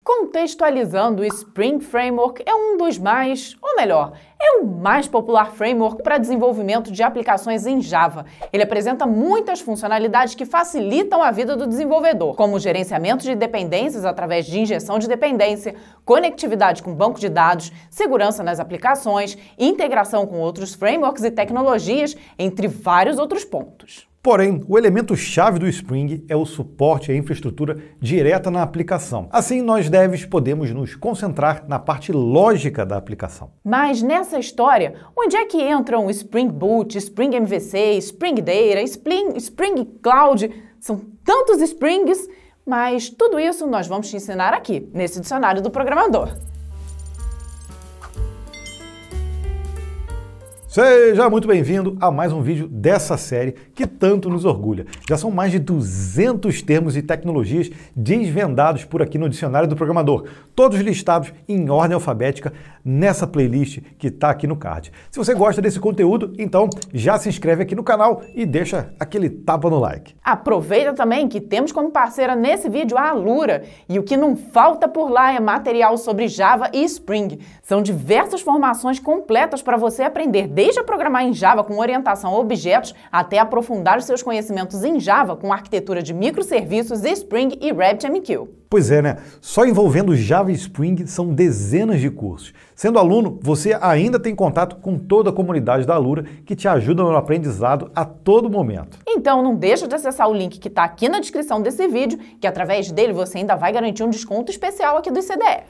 Contextualizando, o Spring Framework é um dos mais, ou melhor, é o mais popular framework para desenvolvimento de aplicações em Java. Ele apresenta muitas funcionalidades que facilitam a vida do desenvolvedor, como gerenciamento de dependências através de injeção de dependência, conectividade com banco de dados, segurança nas aplicações, integração com outros frameworks e tecnologias, entre vários outros pontos. Porém, o elemento-chave do Spring é o suporte à infraestrutura direta na aplicação. Assim, nós devs podemos nos concentrar na parte lógica da aplicação. Mas nessa história, onde é que entram o Spring Boot, Spring MVC, Spring Data, Spring Cloud? São tantos Springs, mas tudo isso nós vamos te ensinar aqui, nesse dicionário do programador. Seja muito bem-vindo a mais um vídeo dessa série que tanto nos orgulha. Já são mais de 200 termos e tecnologias desvendados por aqui no Dicionário do Programador, todos listados em ordem alfabética nessa playlist que está aqui no card. Se você gosta desse conteúdo, então já se inscreve aqui no canal e deixa aquele tapa no like. Aproveita também que temos como parceira nesse vídeo a Alura, e o que não falta por lá é material sobre Java e Spring. São diversas formações completas para você aprender desde a programar em Java com orientação a objetos até aprofundar os seus conhecimentos em Java com arquitetura de microserviços, Spring e RabbitMQ. Pois é, né? Só envolvendo Java e Spring são dezenas de cursos. Sendo aluno, você ainda tem contato com toda a comunidade da Alura que te ajuda no aprendizado a todo momento. Então não deixa de acessar o link que está aqui na descrição desse vídeo, que através dele você ainda vai garantir um desconto especial aqui do CDF.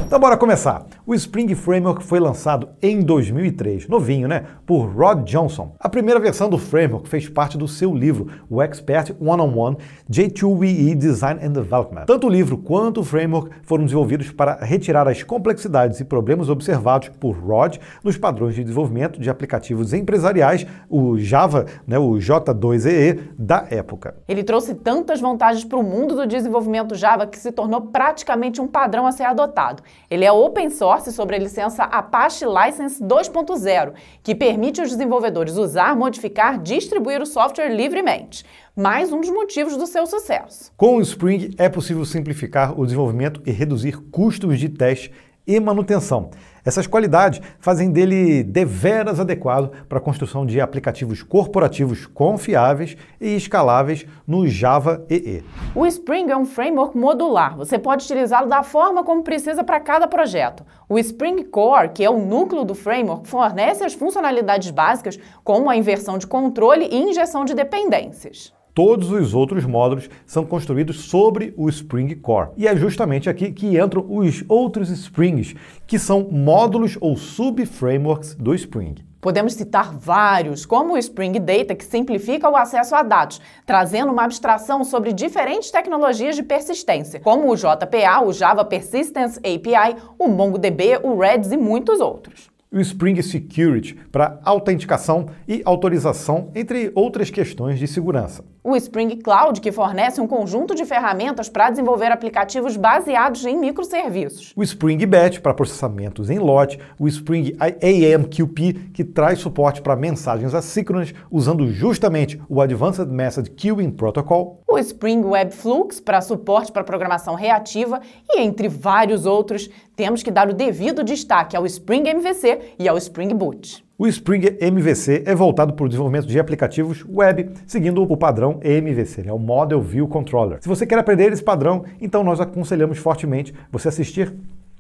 Então bora começar. O Spring Framework foi lançado em 2003, novinho, né? Por Rod Johnson. A primeira versão do framework fez parte do seu livro, o Expert One-on-One J2EE Design and Development. Tanto o livro quanto o framework foram desenvolvidos para retirar as complexidades e problemas observados por Rod nos padrões de desenvolvimento de aplicativos empresariais, o Java, o J2EE, da época. Ele trouxe tantas vantagens para o mundo do desenvolvimento Java que se tornou praticamente um padrão a ser adotado. Ele é open source sobre a licença Apache License 2.0, que permite aos desenvolvedores usar, modificar, distribuir o software livremente. Mais um dos motivos do seu sucesso. Com o Spring é possível simplificar o desenvolvimento e reduzir custos de teste e manutenção. Essas qualidades fazem dele deveras adequado para a construção de aplicativos corporativos confiáveis e escaláveis no Java EE. O Spring é um framework modular. Você pode utilizá-lo da forma como precisa para cada projeto. O Spring Core, que é o núcleo do framework, fornece as funcionalidades básicas como a inversão de controle e injeção de dependências. Todos os outros módulos são construídos sobre o Spring Core. E é justamente aqui que entram os outros Springs, que são módulos ou sub-frameworks do Spring. Podemos citar vários, como o Spring Data, que simplifica o acesso a dados, trazendo uma abstração sobre diferentes tecnologias de persistência, como o JPA, o Java Persistence API, o MongoDB, o Redis e muitos outros. O Spring Security para autenticação e autorização, entre outras questões de segurança. O Spring Cloud, que fornece um conjunto de ferramentas para desenvolver aplicativos baseados em microserviços. O Spring Batch para processamentos em lote. O Spring AMQP, que traz suporte para mensagens assíncronas usando justamente o Advanced Message Queuing Protocol. O Spring Webflux para suporte para programação reativa e entre vários outros, temos que dar o devido destaque ao Spring MVC e ao Spring Boot. O Spring MVC é voltado para o desenvolvimento de aplicativos web, seguindo o padrão MVC, o Model View Controller. Se você quer aprender esse padrão, então nós aconselhamos fortemente você assistir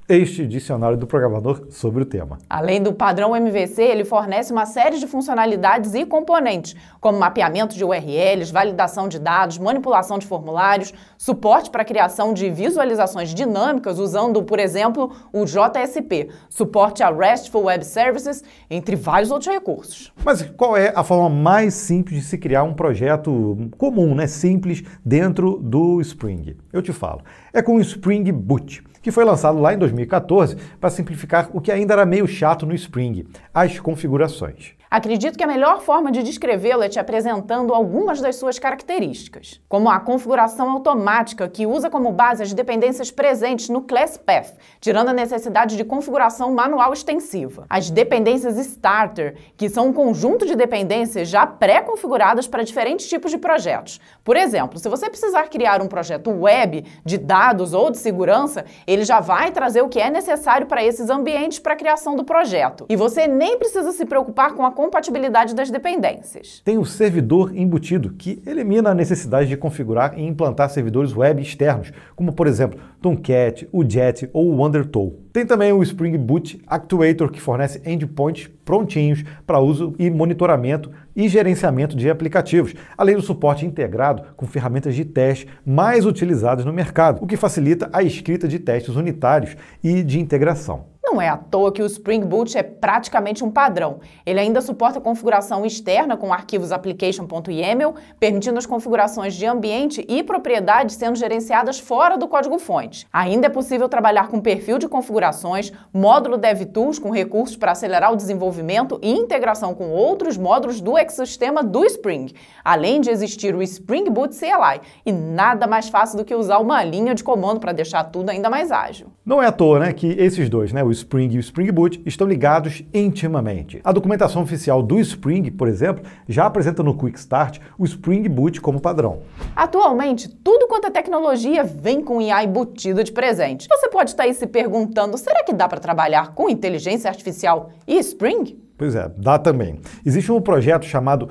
este dicionário do programador sobre o tema. Além do padrão MVC, ele fornece uma série de funcionalidades e componentes, como mapeamento de URLs, validação de dados, manipulação de formulários, suporte para a criação de visualizações dinâmicas usando, por exemplo, o JSP, suporte a RESTful Web Services, entre vários outros recursos. Mas qual é a forma mais simples de se criar um projeto comum, simples, dentro do Spring? Eu te falo. É com o Spring Boot, que foi lançado lá em 2014 para simplificar o que ainda era meio chato no Spring, as configurações. Acredito que a melhor forma de descrevê-lo é te apresentando algumas das suas características, como a configuração automática, que usa como base as dependências presentes no Class Path, tirando a necessidade de configuração manual extensiva. As dependências Starter, que são um conjunto de dependências já pré-configuradas para diferentes tipos de projetos. Por exemplo, se você precisar criar um projeto web, de dados ou de segurança, ele já vai trazer o que é necessário para esses ambientes para a criação do projeto. E você nem precisa se preocupar com a compatibilidade das dependências. Tem o servidor embutido, que elimina a necessidade de configurar e implantar servidores web externos, como por exemplo Tomcat, o Jet ou o Undertow. Tem também o Spring Boot Actuator, que fornece endpoints prontinhos para uso e monitoramento e gerenciamento de aplicativos, além do suporte integrado com ferramentas de teste mais utilizadas no mercado, o que facilita a escrita de testes unitários e de integração. Não é à toa que o Spring Boot é praticamente um padrão. Ele ainda suporta configuração externa com arquivos application.yaml, permitindo as configurações de ambiente e propriedades sendo gerenciadas fora do código-fonte. Ainda é possível trabalhar com perfil de configurações, módulo DevTools com recursos para acelerar o desenvolvimento e integração com outros módulos do ecossistema do Spring, além de existir o Spring Boot CLI. E nada mais fácil do que usar uma linha de comando para deixar tudo ainda mais ágil. Não é à toa, que esses dois, o Spring e o Spring Boot, estão ligados intimamente. A documentação oficial do Spring, por exemplo, já apresenta no Quick Start o Spring Boot como padrão. Atualmente, tudo quanto é tecnologia vem com IA embutida de presente. Você pode estar aí se perguntando, será que dá para trabalhar com inteligência artificial e Spring? Pois é, dá também. Existe um projeto chamado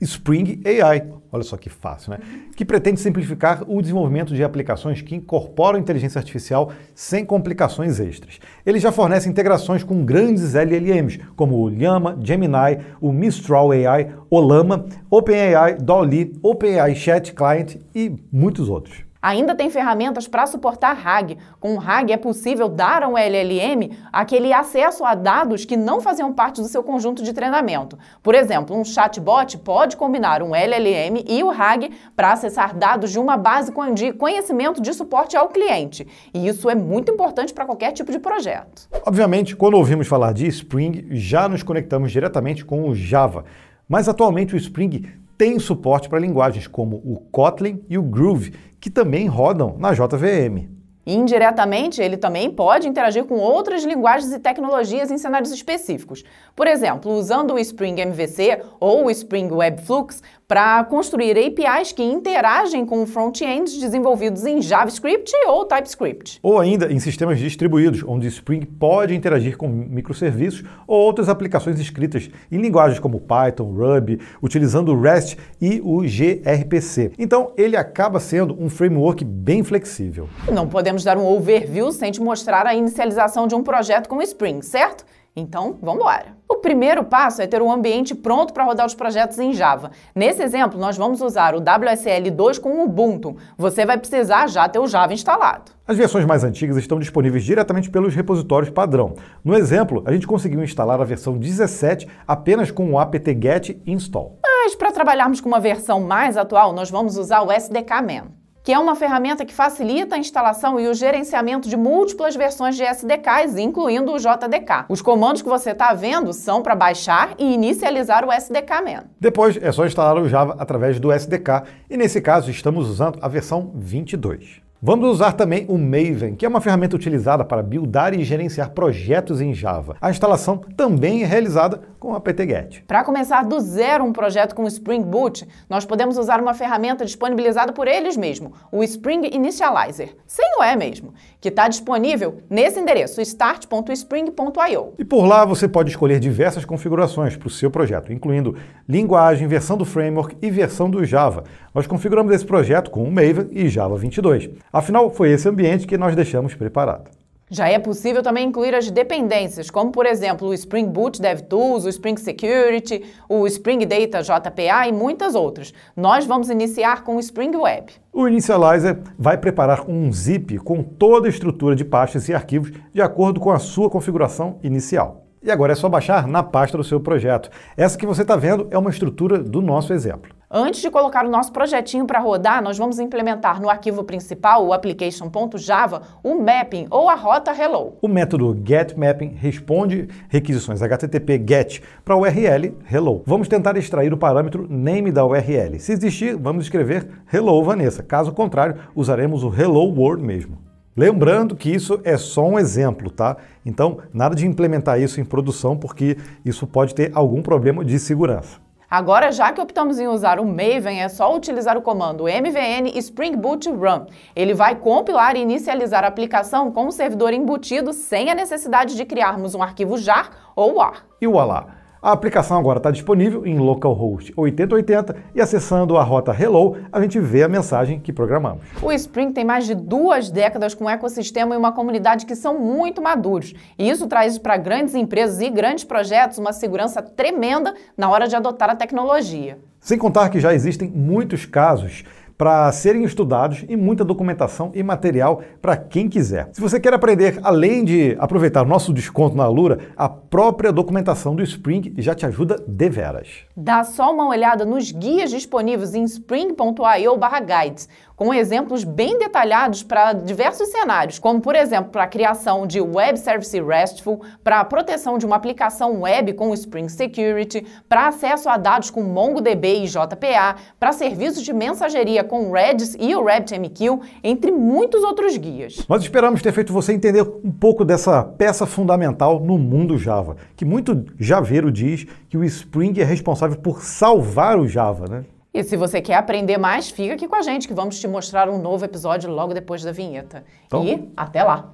Spring AI, olha só que fácil, que pretende simplificar o desenvolvimento de aplicações que incorporam inteligência artificial sem complicações extras. Ele já fornece integrações com grandes LLMs, como o Llama, Gemini, o Mistral AI, Ollama, OpenAI, DALL-E, OpenAI Chat Client e muitos outros. Ainda tem ferramentas para suportar RAG. Com o RAG é possível dar ao LLM aquele acesso a dados que não faziam parte do seu conjunto de treinamento. Por exemplo, um chatbot pode combinar um LLM e o RAG para acessar dados de uma base de conhecimento de suporte ao cliente. E isso é muito importante para qualquer tipo de projeto. Obviamente, quando ouvimos falar de Spring, já nos conectamos diretamente com o Java. Mas atualmente o Spring tem suporte para linguagens como o Kotlin e o Groove, que também rodam na JVM. Indiretamente, ele também pode interagir com outras linguagens e tecnologias em cenários específicos. Por exemplo, usando o Spring MVC ou o Spring Webflux para construir APIs que interagem com front-ends desenvolvidos em JavaScript ou TypeScript. Ou ainda em sistemas distribuídos, onde Spring pode interagir com microserviços ou outras aplicações escritas em linguagens como Python, Ruby, utilizando o REST e o gRPC. Então, ele acaba sendo um framework bem flexível. Não podemos dar um overview sem te mostrar a inicialização de um projeto com Spring, certo? Então, vamos embora. O primeiro passo é ter um ambiente pronto para rodar os projetos em Java. Nesse exemplo, nós vamos usar o WSL2 com o Ubuntu. Você vai precisar já ter o Java instalado. As versões mais antigas estão disponíveis diretamente pelos repositórios padrão. No exemplo, a gente conseguiu instalar a versão 17 apenas com o apt-get install. Mas para trabalharmos com uma versão mais atual, nós vamos usar o SDK-Man, que é uma ferramenta que facilita a instalação e o gerenciamento de múltiplas versões de SDKs, incluindo o JDK. Os comandos que você está vendo são para baixar e inicializar o SDK-Man. Depois é só instalar o Java através do SDK, e nesse caso estamos usando a versão 22. Vamos usar também o Maven, que é uma ferramenta utilizada para buildar e gerenciar projetos em Java. A instalação também é realizada com apt-get. Para começar do zero um projeto com o Spring Boot, nós podemos usar uma ferramenta disponibilizada por eles mesmos, o Spring Initializer, sem o E mesmo, que está disponível nesse endereço, start.spring.io. E por lá você pode escolher diversas configurações para o seu projeto, incluindo linguagem, versão do framework e versão do Java. Nós configuramos esse projeto com o Maven e Java 22. Afinal, foi esse ambiente que nós deixamos preparado. Já é possível também incluir as dependências, como por exemplo o Spring Boot DevTools, o Spring Security, o Spring Data JPA e muitas outras. Nós vamos iniciar com o Spring Web. O Initializer vai preparar um zip com toda a estrutura de pastas e arquivos de acordo com a sua configuração inicial. E agora é só baixar na pasta do seu projeto. Essa que você está vendo é uma estrutura do nosso exemplo. Antes de colocar o nosso projetinho para rodar, nós vamos implementar no arquivo principal, o application.java, o mapping ou a rota hello. O método getMapping responde requisições HTTP GET para o URL hello. Vamos tentar extrair o parâmetro name da URL. Se existir, vamos escrever hello Vanessa. Caso contrário, usaremos o hello world mesmo. Lembrando que isso é só um exemplo, tá? Então, nada de implementar isso em produção, porque isso pode ter algum problema de segurança. Agora, já que optamos em usar o Maven, é só utilizar o comando mvn Spring Boot Run. Ele vai compilar e inicializar a aplicação com o servidor embutido sem a necessidade de criarmos um arquivo jar ou war. E voilá! A aplicação agora está disponível em localhost 8080 e acessando a rota Hello, a gente vê a mensagem que programamos. O Spring tem mais de 2 décadas com um ecossistema e uma comunidade que são muito maduros. E isso traz para grandes empresas e grandes projetos uma segurança tremenda na hora de adotar a tecnologia. Sem contar que já existem muitos casos para serem estudados e muita documentação e material para quem quiser. Se você quer aprender, além de aproveitar o nosso desconto na Alura, a própria documentação do Spring já te ajuda deveras. Dá só uma olhada nos guias disponíveis em spring.io/guides, com exemplos bem detalhados para diversos cenários, como por exemplo para a criação de Web Service RESTful, para a proteção de uma aplicação web com o Spring Security, para acesso a dados com MongoDB e JPA, para serviços de mensageria com o Redis e o RabbitMQ, entre muitos outros guias. Nós esperamos ter feito você entender um pouco dessa peça fundamental no mundo Java, que muito javeiro diz que o Spring é responsável por salvar o Java, né? E se você quer aprender mais, fica aqui com a gente que vamos te mostrar um novo episódio logo depois da vinheta. Então, e até lá!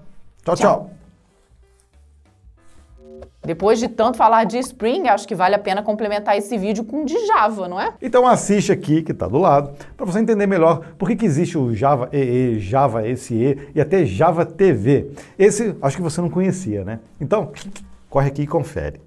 Tchau! Depois de tanto falar de Spring, acho que vale a pena complementar esse vídeo com de Java, não é? Então assiste aqui, que está do lado, para você entender melhor por que existe o Java EE, Java SE e até Java TV. Esse acho que você não conhecia, né? Então, corre aqui e confere.